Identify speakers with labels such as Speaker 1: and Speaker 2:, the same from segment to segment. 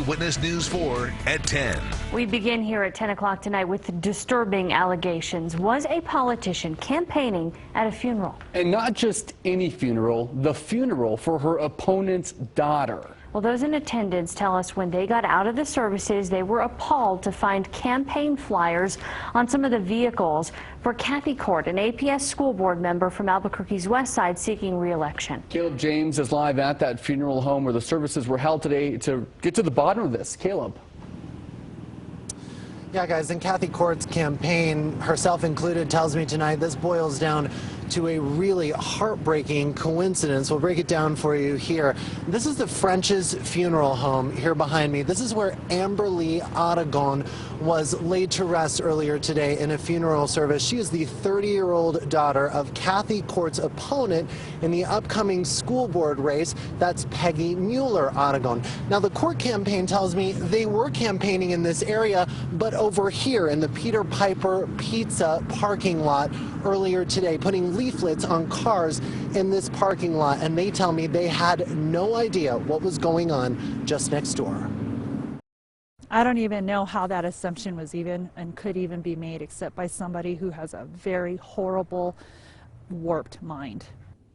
Speaker 1: Eyewitness News 4 at 10.
Speaker 2: We begin here at 10 o'clock tonight with disturbing allegations. Was a politician campaigning at a funeral?
Speaker 3: And not just any funeral, the funeral for her opponent's daughter.
Speaker 2: Well, those in attendance tell us when they got out of the services, they were appalled to find campaign flyers on some of the vehicles for Kathy Court, an APS school board member from Albuquerque's west side seeking re-election.
Speaker 3: Caleb James is live at that funeral home where the services were held today to get to the bottom of this. Caleb.
Speaker 4: Yeah, guys, and Kathy Court's campaign, herself included, tells me tonight this boils down to a really heartbreaking coincidence. We'll break it down for you here. This is the French's funeral home here behind me. This is where Amber Lee Aragon was laid to rest earlier today in a funeral service. She is the 30-year-old daughter of Kathy Court's opponent in the upcoming school board race. That's Peggy Mueller Aragon. Now, the Court campaign tells me they were campaigning in this area, but over here in the Peter Piper Pizza parking lot earlier today, putting leaflets on cars in this parking lot, and they tell me they had no idea what was going on just next door.
Speaker 5: I don't even know how that assumption was even and could even be made except by somebody who has a very horrible, warped mind.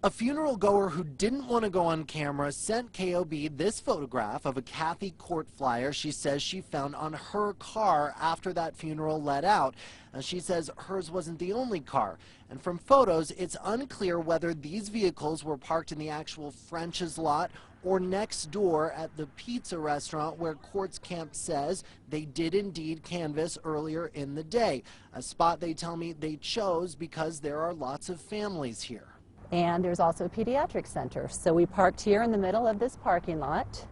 Speaker 4: A funeral goer who didn't want to go on camera sent KOB this photograph of a Kathy Court flyer she says she found on her car after that funeral let out. And she says hers wasn't the only car. And from photos, it's unclear whether these vehicles were parked in the actual French's lot or next door at the pizza restaurant where Court's camp says they did indeed canvass earlier in the day. A spot they tell me they chose because there are lots of families here.
Speaker 6: And there's also a pediatric center. So we parked here in the middle of this parking lot,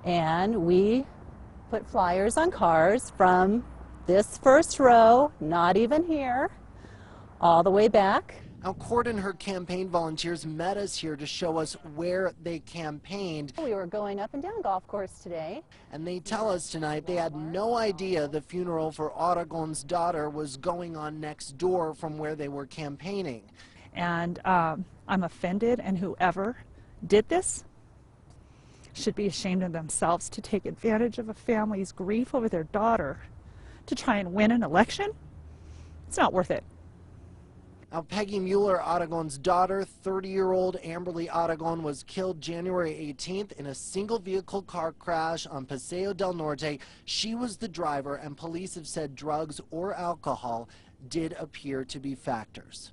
Speaker 6: and we put flyers on cars from this first row, not even here, all the way back.
Speaker 4: Now, Court and her campaign volunteers met us here to show us where they campaigned.
Speaker 6: We were going up and down golf course today.
Speaker 4: And they tell us tonight they had no idea the funeral for Aragon's daughter was going on next door from where they were campaigning.
Speaker 5: And I'm offended, and whoever did this should be ashamed of themselves to take advantage of a family's grief over their daughter to try and win an election. It's not worth it.
Speaker 4: Now, Peggy Mueller Aragon's daughter, 30-year-old Amberly Aragon, was killed January 18th in a single-vehicle car crash on Paseo del Norte. She was the driver, and police have said drugs or alcohol did appear to be factors.